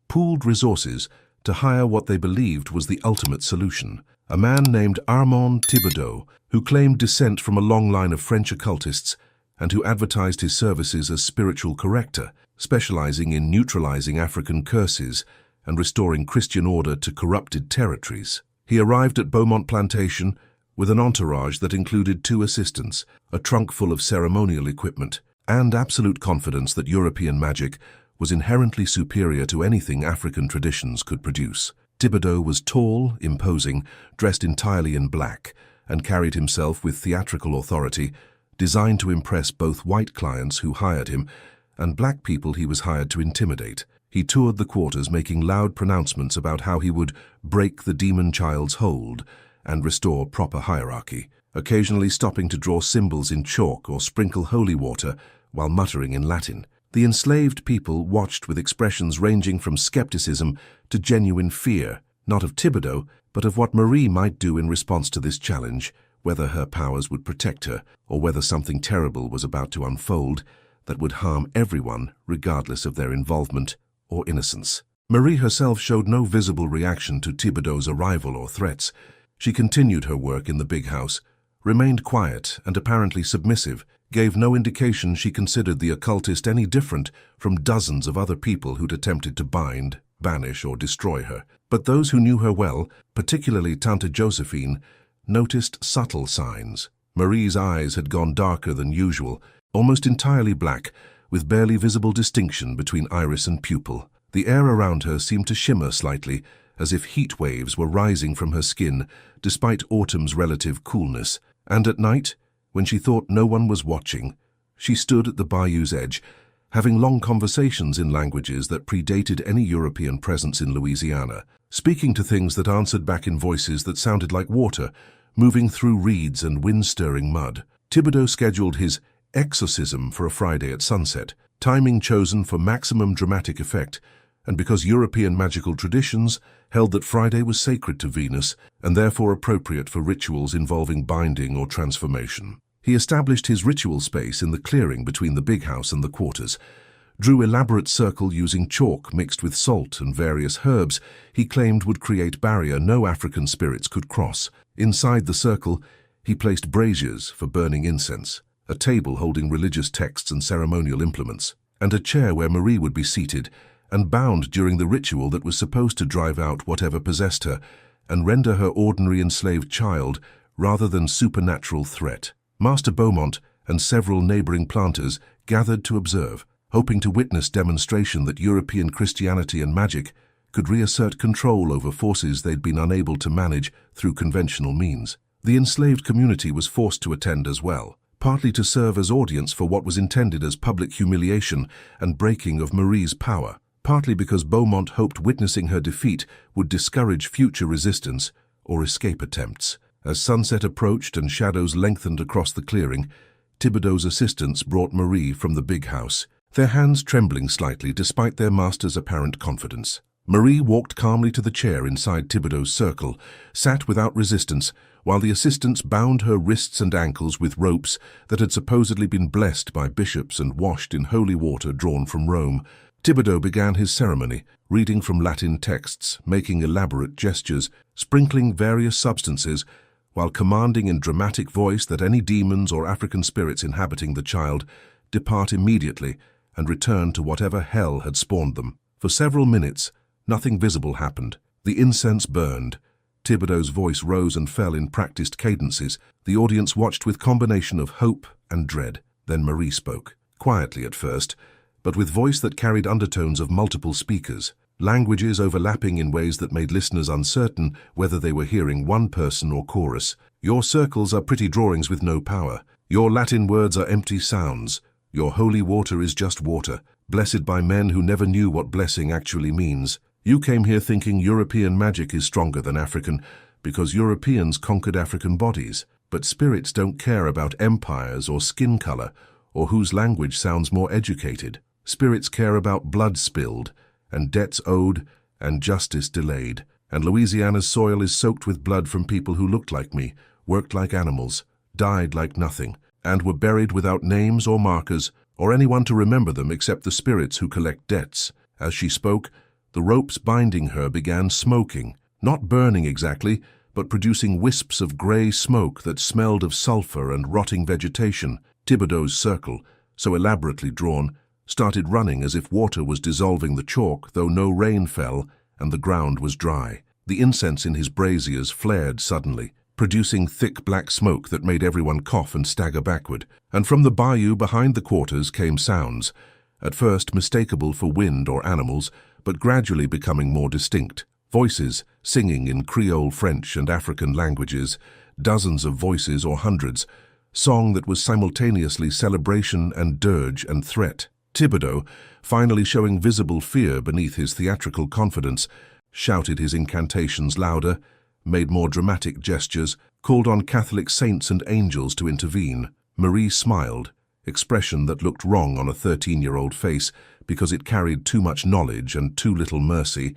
Speaker 1: pooled resources to hire what they believed was the ultimate solution. A man named Armand Thibodeau, who claimed descent from a long line of French occultists and who advertised his services as spiritual corrector, specializing in neutralizing African curses and restoring Christian order to corrupted territories. He arrived at Beaumont Plantation with an entourage that included 2 assistants, a trunk full of ceremonial equipment, and absolute confidence that European magic was inherently superior to anything African traditions could produce. Thibodeau was tall, imposing, dressed entirely in black, and carried himself with theatrical authority, designed to impress both white clients who hired him and black people he was hired to intimidate. He toured the quarters, making loud pronouncements about how he would break the demon child's hold and restore proper hierarchy, occasionally stopping to draw symbols in chalk or sprinkle holy water while muttering in Latin. The enslaved people watched with expressions ranging from skepticism to genuine fear, not of Thibodeau, but of what Marie might do in response to this challenge, whether her powers would protect her or whether something terrible was about to unfold that would harm everyone regardless of their involvement or innocence. Marie herself showed no visible reaction to Thibodeau's arrival or threats. She continued her work in the big house, remained quiet and apparently submissive, gave no indication she considered the occultist any different from dozens of other people who'd attempted to bind, banish, or destroy her. But those who knew her well, particularly Tante Josephine, noticed subtle signs. Marie's eyes had gone darker than usual, almost entirely black, with barely visible distinction between iris and pupil. The air around her seemed to shimmer slightly, as if heat waves were rising from her skin, despite autumn's relative coolness. And at night, when she thought no one was watching, she stood at the bayou's edge, having long conversations in languages that predated any European presence in Louisiana, speaking to things that answered back in voices that sounded like water, moving through reeds and wind-stirring mud. Thibodeau scheduled his exorcism for a Friday at sunset, timing chosen for maximum dramatic effect, and because European magical traditions held that Friday was sacred to Venus and therefore appropriate for rituals involving binding or transformation. He established his ritual space in the clearing between the big house and the quarters, drew elaborate circle using chalk mixed with salt and various herbs he claimed would create barrier no African spirits could cross. Inside the circle, he placed braziers for burning incense, a table holding religious texts and ceremonial implements, and a chair where Marie would be seated and bound during the ritual that was supposed to drive out whatever possessed her and render her ordinary enslaved child rather than supernatural threat. Master Beaumont and several neighboring planters gathered to observe, hoping to witness demonstration that European Christianity and magic could reassert control over forces they'd been unable to manage through conventional means. The enslaved community was forced to attend as well, partly to serve as audience for what was intended as public humiliation and breaking of Marie's power, partly because Beaumont hoped witnessing her defeat would discourage future resistance or escape attempts. As sunset approached and shadows lengthened across the clearing, Thibodeau's assistants brought Marie from the big house, their hands trembling slightly despite their master's apparent confidence. Marie walked calmly to the chair inside Thibodeau's circle, sat without resistance, while the assistants bound her wrists and ankles with ropes that had supposedly been blessed by bishops and washed in holy water drawn from Rome. Thibodeau began his ceremony, reading from Latin texts, making elaborate gestures, sprinkling various substances, while commanding in dramatic voice that any demons or African spirits inhabiting the child depart immediately and return to whatever hell had spawned them. For several minutes, nothing visible happened. The incense burned. Thibodeau's voice rose and fell in practiced cadences. The audience watched with combination of hope and dread. Then Marie spoke, quietly at first, but with voice that carried undertones of multiple speakers, languages overlapping in ways that made listeners uncertain whether they were hearing one person or chorus. Your circles are pretty drawings with no power. Your Latin words are empty sounds. Your holy water is just water, blessed by men who never knew what blessing actually means. You came here thinking European magic is stronger than African because Europeans conquered African bodies. But spirits don't care about empires or skin color or whose language sounds more educated. Spirits care about blood spilled and debts owed and justice delayed. And Louisiana's soil is soaked with blood from people who looked like me, worked like animals, died like nothing, and were buried without names or markers, or anyone to remember them except the spirits who collect debts. As she spoke, the ropes binding her began smoking, not burning exactly, but producing wisps of grey smoke that smelled of sulphur and rotting vegetation. Thibodeau's circle, so elaborately drawn, started running as if water was dissolving the chalk, though no rain fell and the ground was dry. The incense in his braziers flared suddenly, producing thick black smoke that made everyone cough and stagger backward. And from the bayou behind the quarters came sounds, at first mistakable for wind or animals, but gradually becoming more distinct. Voices singing in Creole, French, and African languages, dozens of voices or hundreds, song that was simultaneously celebration and dirge and threat. Thibodeau, finally showing visible fear beneath his theatrical confidence, shouted his incantations louder, made more dramatic gestures, called on Catholic saints and angels to intervene. Marie smiled, expression that looked wrong on a 13-year-old face because it carried too much knowledge and too little mercy,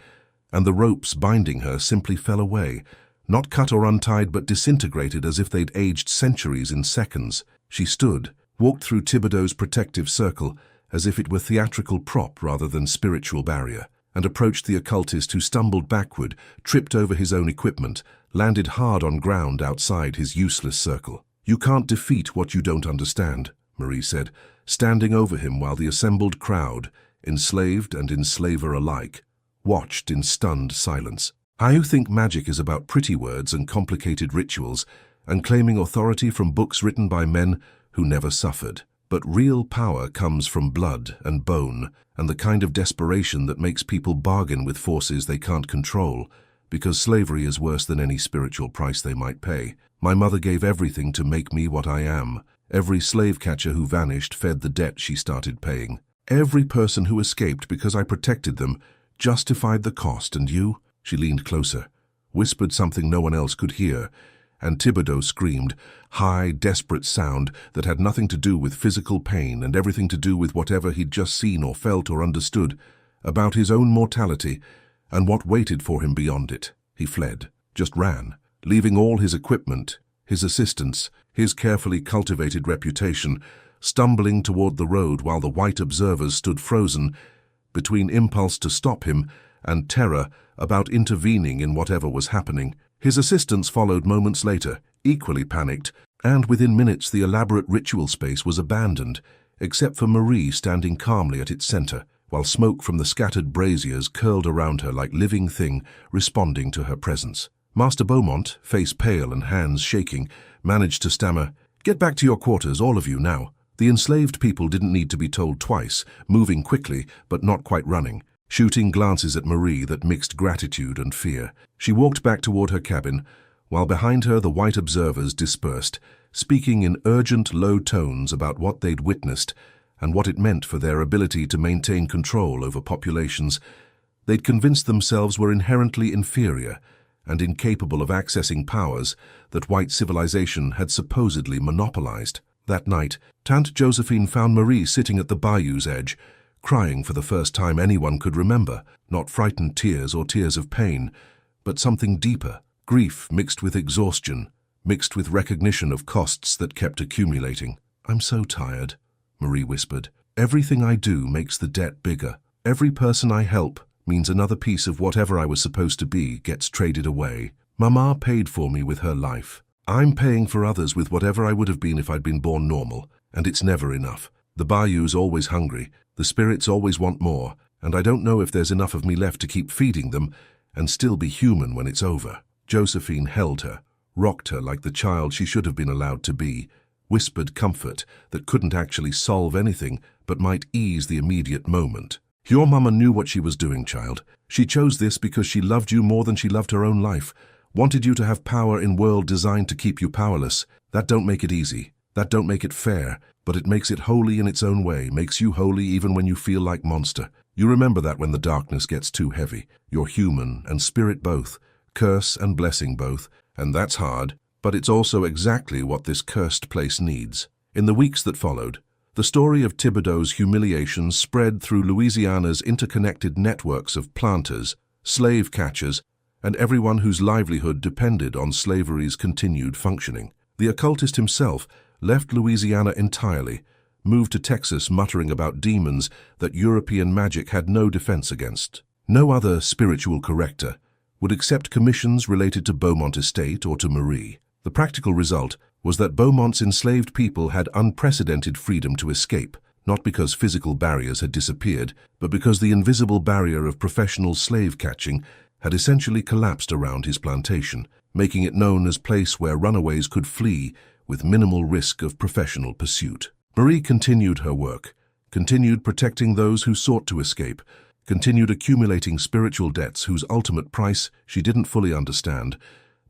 Speaker 1: and the ropes binding her simply fell away, not cut or untied but disintegrated as if they'd aged centuries in seconds. She stood, walked through Thibodeau's protective circle as if it were theatrical prop rather than spiritual barrier, and approached the occultist who stumbled backward, tripped over his own equipment, landed hard on ground outside his useless circle. "You can't defeat what you don't understand," Marie said, standing over him while the assembled crowd, enslaved and enslaver alike, watched in stunned silence. "I think magic is about pretty words and complicated rituals, and claiming authority from books written by men who never suffered. But real power comes from blood and bone, and the kind of desperation that makes people bargain with forces they can't control, because slavery is worse than any spiritual price they might pay. My mother gave everything to make me what I am. Every slave catcher who vanished fed the debt she started paying. Every person who escaped because I protected them justified the cost, and you?" She leaned closer, whispered something no one else could hear, and Thibodeau screamed, high, desperate sound that had nothing to do with physical pain and everything to do with whatever he'd just seen or felt or understood, about his own mortality and what waited for him beyond it. He fled, just ran, leaving all his equipment, his assistants, his carefully cultivated reputation, stumbling toward the road while the white observers stood frozen between impulse to stop him and terror about intervening in whatever was happening. His assistants followed moments later, equally panicked, and within minutes the elaborate ritual space was abandoned, except for Marie standing calmly at its center, while smoke from the scattered braziers curled around her like living thing responding to her presence. Master Beaumont, face pale and hands shaking, managed to stammer, "Get back to your quarters, all of you, now." The enslaved people didn't need to be told twice, moving quickly but not quite running, shooting glances at Marie that mixed gratitude and fear. She walked back toward her cabin, while behind her the white observers dispersed, speaking in urgent, low tones about what they'd witnessed and what it meant for their ability to maintain control over populations they'd convinced themselves were inherently inferior and incapable of accessing powers that white civilization had supposedly monopolized. That night, Tante Josephine found Marie sitting at the bayou's edge, crying for the first time anyone could remember, not frightened tears or tears of pain, but something deeper, grief mixed with exhaustion, mixed with recognition of costs that kept accumulating. "I'm so tired," Marie whispered. "Everything I do makes the debt bigger. Every person I help means another piece of whatever I was supposed to be gets traded away. Mama paid for me with her life. I'm paying for others with whatever I would have been if I'd been born normal, and it's never enough. The bayou's always hungry, the spirits always want more, and I don't know if there's enough of me left to keep feeding them and still be human when it's over." Josephine held her, rocked her like the child she should have been allowed to be, whispered comfort that couldn't actually solve anything but might ease the immediate moment. "Your mama knew what she was doing, child. She chose this because she loved you more than she loved her own life, wanted you to have power in world designed to keep you powerless. That don't make it easy. That don't make it fair, but it makes it holy in its own way, makes you holy even when you feel like monster. You remember that when the darkness gets too heavy. You're human and spirit both, curse and blessing both, and that's hard, but it's also exactly what this cursed place needs." In the weeks that followed, the story of Thibodeau's humiliation spread through Louisiana's interconnected networks of planters, slave catchers, and everyone whose livelihood depended on slavery's continued functioning. The occultist himself left Louisiana entirely, moved to Texas muttering about demons that European magic had no defense against. No other spiritual corrector would accept commissions related to Beaumont Estate or to Marie. The practical result was that Beaumont's enslaved people had unprecedented freedom to escape, not because physical barriers had disappeared, but because the invisible barrier of professional slave catching had essentially collapsed around his plantation, making it known as a place where runaways could flee with minimal risk of professional pursuit. Marie continued her work, continued protecting those who sought to escape, continued accumulating spiritual debts whose ultimate price she didn't fully understand,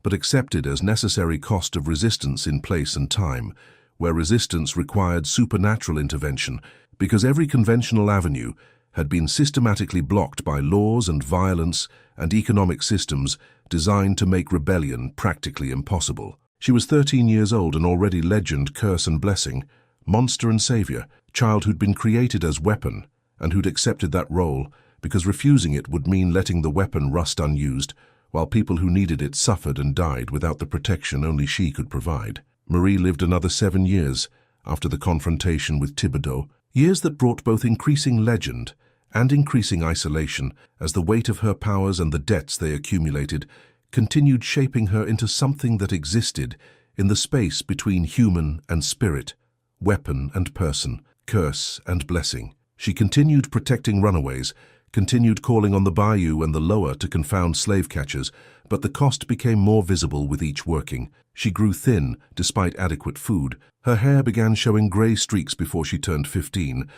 Speaker 1: but accepted as necessary cost of resistance in place and time, where resistance required supernatural intervention, because every conventional avenue had been systematically blocked by laws and violence and economic systems designed to make rebellion practically impossible. She was 13 years old and already legend, curse and blessing, monster and savior, child who'd been created as weapon and who'd accepted that role because refusing it would mean letting the weapon rust unused, while people who needed it suffered and died without the protection only she could provide. Marie lived another 7 years after the confrontation with Thibodeau, years that brought both increasing legend and increasing isolation as the weight of her powers and the debts they accumulated continued shaping her into something that existed in the space between human and spirit, weapon and person, curse and blessing. She continued protecting runaways, continued calling on the bayou and the lower to confound slave catchers, but the cost became more visible with each working. She grew thin despite adequate food. Her hair began showing gray streaks before she turned 15.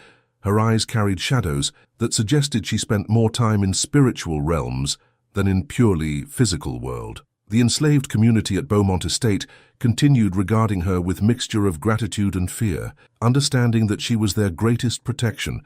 Speaker 1: Her eyes carried shadows that suggested she spent more time in spiritual realms than in purely physical world. The enslaved community at Beaumont Estate continued regarding her with mixture of gratitude and fear, understanding that she was their greatest protection,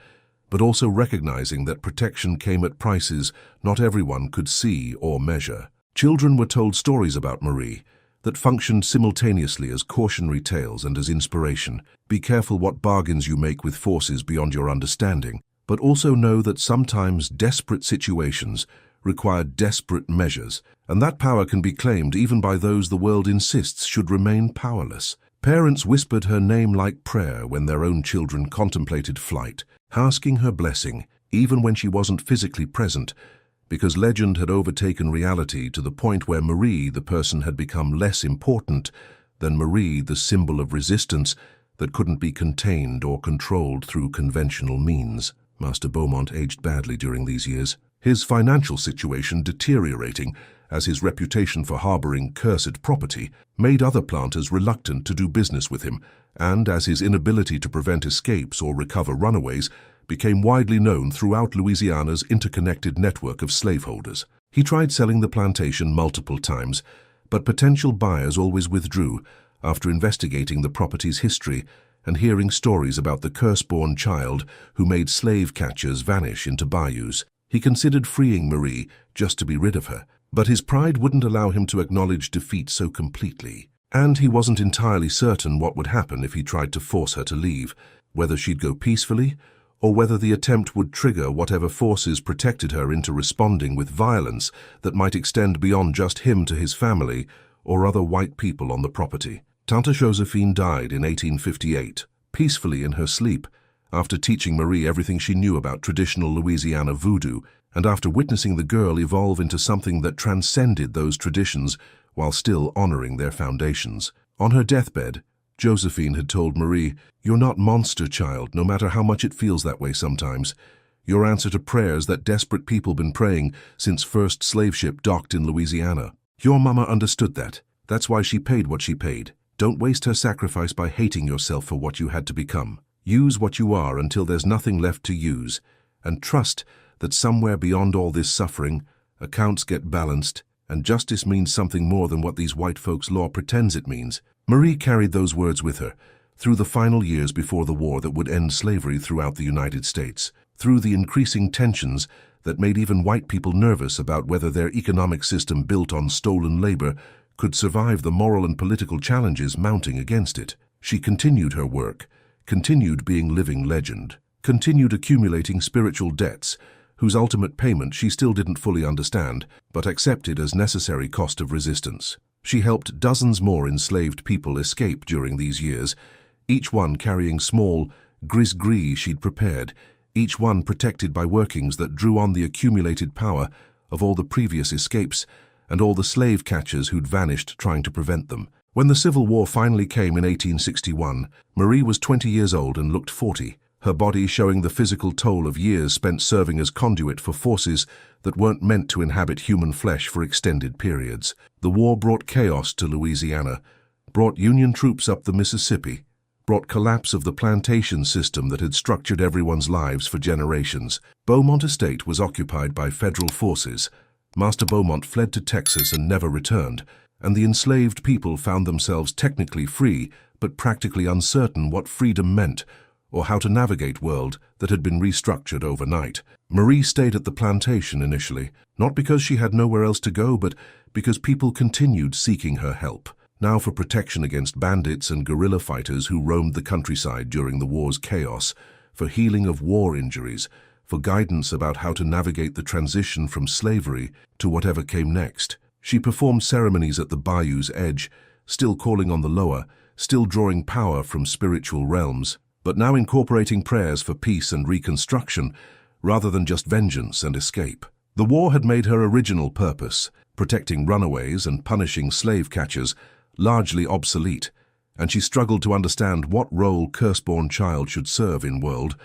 Speaker 1: but also recognizing that protection came at prices not everyone could see or measure. Children were told stories about Marie that functioned simultaneously as cautionary tales and as inspiration. Be careful what bargains you make with forces beyond your understanding, but also know that sometimes desperate situations require desperate measures, and that power can be claimed even by those the world insists should remain powerless. Parents whispered her name like prayer when their own children contemplated flight, asking her blessing, even when she wasn't physically present, because legend had overtaken reality to the point where Marie, the person, had become less important than Marie, the symbol of resistance that couldn't be contained or controlled through conventional means. Master Beaumont aged badly during these years, his financial situation deteriorating as his reputation for harboring cursed property made other planters reluctant to do business with him, and as his inability to prevent escapes or recover runaways became widely known throughout Louisiana's interconnected network of slaveholders. He tried selling the plantation multiple times, but potential buyers always withdrew after investigating the property's history and hearing stories about the Curseborn child who made slave catchers vanish into bayous. He considered freeing Marie just to be rid of her, but his pride wouldn't allow him to acknowledge defeat so completely. And he wasn't entirely certain what would happen if he tried to force her to leave, whether she'd go peacefully or whether the attempt would trigger whatever forces protected her into responding with violence that might extend beyond just him to his family or other white people on the property. Tante Josephine died in 1858, peacefully in her sleep, after teaching Marie everything she knew about traditional Louisiana voodoo, and after witnessing the girl evolve into something that transcended those traditions while still honoring their foundations. On her deathbed, Josephine had told Marie, "You're not monster, child, no matter how much it feels that way sometimes. Your answer to prayers that desperate people been praying since first slave ship docked in Louisiana. Your mama understood that. That's why she paid what she paid. Don't waste her sacrifice by hating yourself for what you had to become. Use what you are until there's nothing left to use, and trust that somewhere beyond all this suffering, accounts get balanced, and justice means something more than what these white folks' law pretends it means." Marie carried those words with her through the final years before the war that would end slavery throughout the United States, through the increasing tensions that made even white people nervous about whether their economic system built on stolen labor could survive the moral and political challenges mounting against it. She continued her work, continued being living legend, continued accumulating spiritual debts, whose ultimate payment she still didn't fully understand, but accepted as necessary cost of resistance. She helped dozens more enslaved people escape during these years, each one carrying small gris-gris she'd prepared, each one protected by workings that drew on the accumulated power of all the previous escapes and all the slave catchers who'd vanished trying to prevent them. When the Civil War finally came in 1861, Marie was 20 years old and looked 40, her body showing the physical toll of years spent serving as conduit for forces that weren't meant to inhabit human flesh for extended periods. The war brought chaos to Louisiana, brought Union troops up the Mississippi, brought collapse of the plantation system that had structured everyone's lives for generations. Beaumont Estate was occupied by federal forces. Master Beaumont fled to Texas and never returned, and the enslaved people found themselves technically free, but practically uncertain what freedom meant, or how to navigate world that had been restructured overnight. Marie stayed at the plantation initially, not because she had nowhere else to go, but because people continued seeking her help, now for protection against bandits and guerrilla fighters who roamed the countryside during the war's chaos, for healing of war injuries, for guidance about how to navigate the transition from slavery to whatever came next. She performed ceremonies at the bayou's edge, still calling on the lower, still drawing power from spiritual realms, but now incorporating prayers for peace and reconstruction, rather than just vengeance and escape. The war had made her original purpose, protecting runaways and punishing slave catchers, largely obsolete, and she struggled to understand what role Curseborn child should serve in world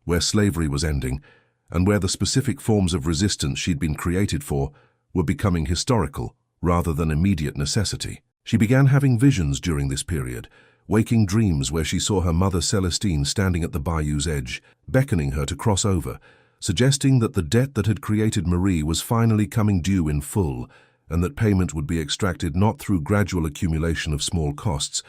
Speaker 1: where slavery was ending, and where the specific forms of resistance she'd been created for were becoming historical rather than immediate necessity. She began having visions during this period, waking dreams where she saw her mother Celestine standing at the bayou's edge, beckoning her to cross over, suggesting that the debt that had created Marie was finally coming due in full, and that payment would be extracted not through gradual accumulation of small costs,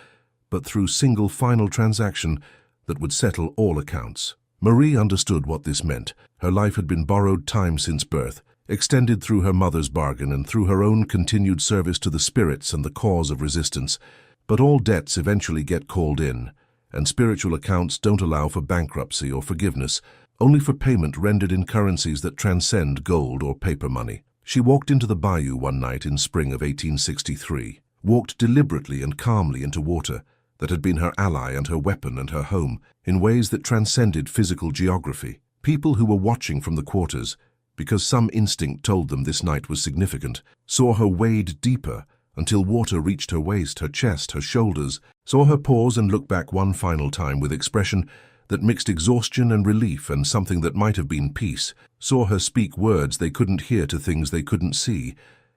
Speaker 1: but through single final transaction that would settle all accounts. Marie understood what this meant. Her life had been borrowed time since birth, extended through her mother's bargain and through her own continued service to the spirits and the cause of resistance. But all debts eventually get called in, and spiritual accounts don't allow for bankruptcy or forgiveness, only for payment rendered in currencies that transcend gold or paper money. She walked into the bayou one night in spring of 1863, walked deliberately and calmly into water that had been her ally and her weapon and her home in ways that transcended physical geography. People who were watching from the quarters, because some instinct told them this night was significant, saw her wade deeper until water reached her waist, her chest, her shoulders, saw her pause and look back one final time with expression that mixed exhaustion and relief and something that might have been peace, saw her speak words they couldn't hear to things they couldn't see,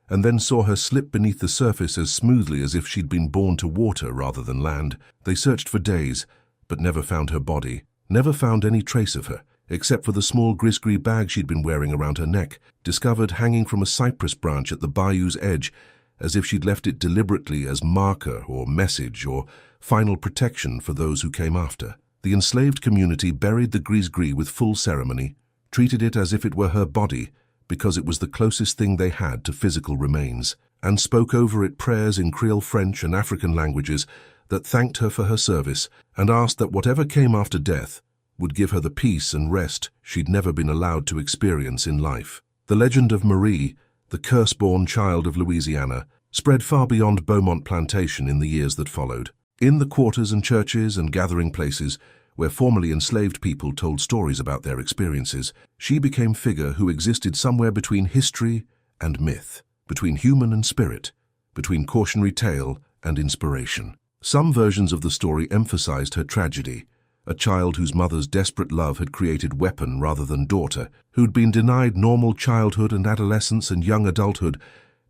Speaker 1: and then saw her slip beneath the surface as smoothly as if she'd been born to water rather than land. They searched for days, but never found her body, never found any trace of her, except for the small gris-gris bag she'd been wearing around her neck, discovered hanging from a cypress branch at the bayou's edge, as if she'd left it deliberately as marker or message or final protection for those who came after. The enslaved community buried the gris-gris with full ceremony, treated it as if it were her body, because it was the closest thing they had to physical remains, and spoke over it prayers in Creole French and African languages that thanked her for her service and asked that whatever came after death would give her the peace and rest she'd never been allowed to experience in life. The legend of Marie, the curse-born child of Louisiana, spread far beyond Beaumont Plantation in the years that followed. In the quarters and churches and gathering places where formerly enslaved people told stories about their experiences, she became a figure who existed somewhere between history and myth, between human and spirit, between cautionary tale and inspiration. Some versions of the story emphasized her tragedy, a child whose mother's desperate love had created weapon rather than daughter, who'd been denied normal childhood and adolescence and young adulthood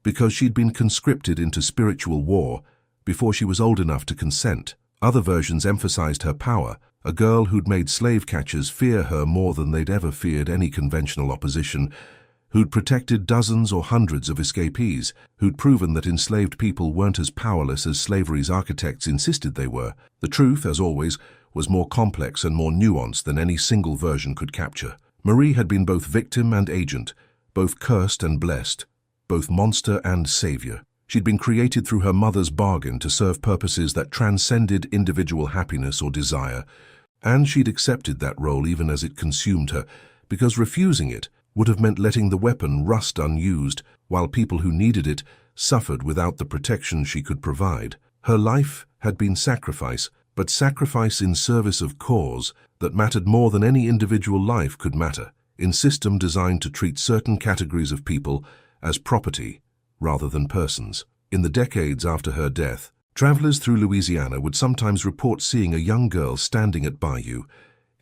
Speaker 1: because she'd been conscripted into spiritual war before she was old enough to consent. Other versions emphasized her power, a girl who'd made slave catchers fear her more than they'd ever feared any conventional opposition, who'd protected dozens or hundreds of escapees, who'd proven that enslaved people weren't as powerless as slavery's architects insisted they were. The truth, as always, was more complex and more nuanced than any single version could capture. Marie had been both victim and agent, both cursed and blessed, both monster and savior. She'd been created through her mother's bargain to serve purposes that transcended individual happiness or desire, and she'd accepted that role even as it consumed her, because refusing it would have meant letting the weapon rust unused, while people who needed it suffered without the protection she could provide. Her life had been sacrifice, but sacrifice in service of cause that mattered more than any individual life could matter, in system designed to treat certain categories of people as property rather than persons. In the decades after her death, travelers through Louisiana would sometimes report seeing a young girl standing at bayou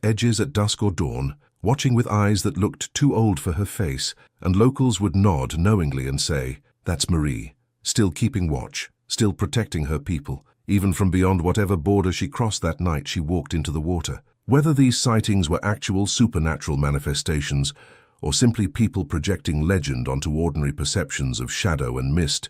Speaker 1: edges at dusk or dawn, watching with eyes that looked too old for her face, and locals would nod knowingly and say, "That's Marie, still keeping watch, still protecting her people, even from beyond whatever border she crossed that night she walked into the water." Whether these sightings were actual supernatural manifestations or simply people projecting legend onto ordinary perceptions of shadow and mist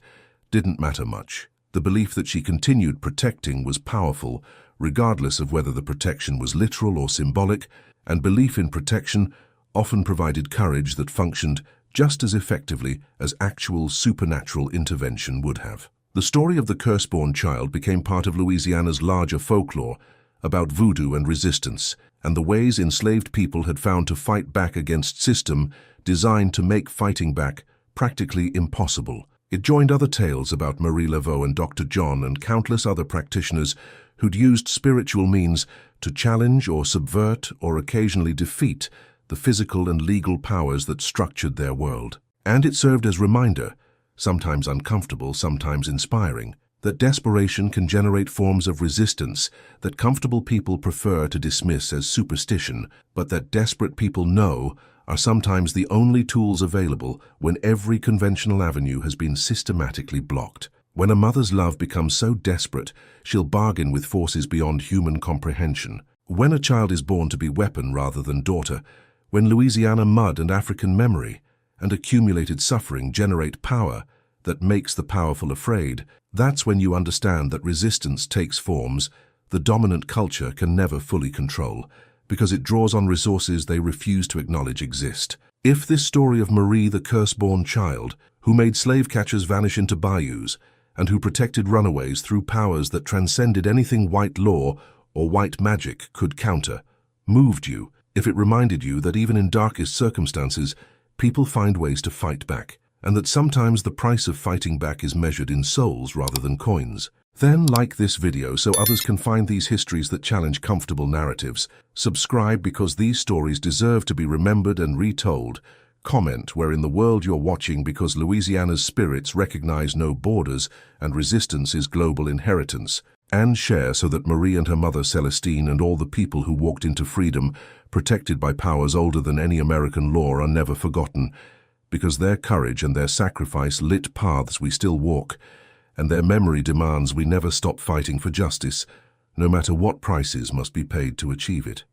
Speaker 1: didn't matter much. The belief that she continued protecting was powerful, regardless of whether the protection was literal or symbolic, and belief in protection often provided courage that functioned just as effectively as actual supernatural intervention would have. The story of the Curseborn child became part of Louisiana's larger folklore about voodoo and resistance, and the ways enslaved people had found to fight back against system designed to make fighting back practically impossible. It joined other tales about Marie Laveau and Dr. John and countless other practitioners who'd used spiritual means to challenge or subvert or occasionally defeat the physical and legal powers that structured their world. And it served as a reminder, sometimes uncomfortable, sometimes inspiring, that desperation can generate forms of resistance that comfortable people prefer to dismiss as superstition, but that desperate people know are sometimes the only tools available when every conventional avenue has been systematically blocked. When a mother's love becomes so desperate, she'll bargain with forces beyond human comprehension. When a child is born to be weapon rather than daughter, when Louisiana mud and African memory and accumulated suffering generate power that makes the powerful afraid, that's when you understand that resistance takes forms the dominant culture can never fully control, because it draws on resources they refuse to acknowledge exist. If this story of Marie, the curse-born child, who made slave catchers vanish into bayous, and who protected runaways through powers that transcended anything white law or white magic could counter, moved you, if it reminded you that even in darkest circumstances, people find ways to fight back, and that sometimes the price of fighting back is measured in souls rather than coins, then like this video so others can find these histories that challenge comfortable narratives. Subscribe because these stories deserve to be remembered and retold. Comment where in the world you're watching, because Louisiana's spirits recognize no borders and resistance is global inheritance. And share so that Marie and her mother Celestine and all the people who walked into freedom, protected by powers older than any American law, are never forgotten, because their courage and their sacrifice lit paths we still walk, and their memory demands we never stop fighting for justice, no matter what prices must be paid to achieve it.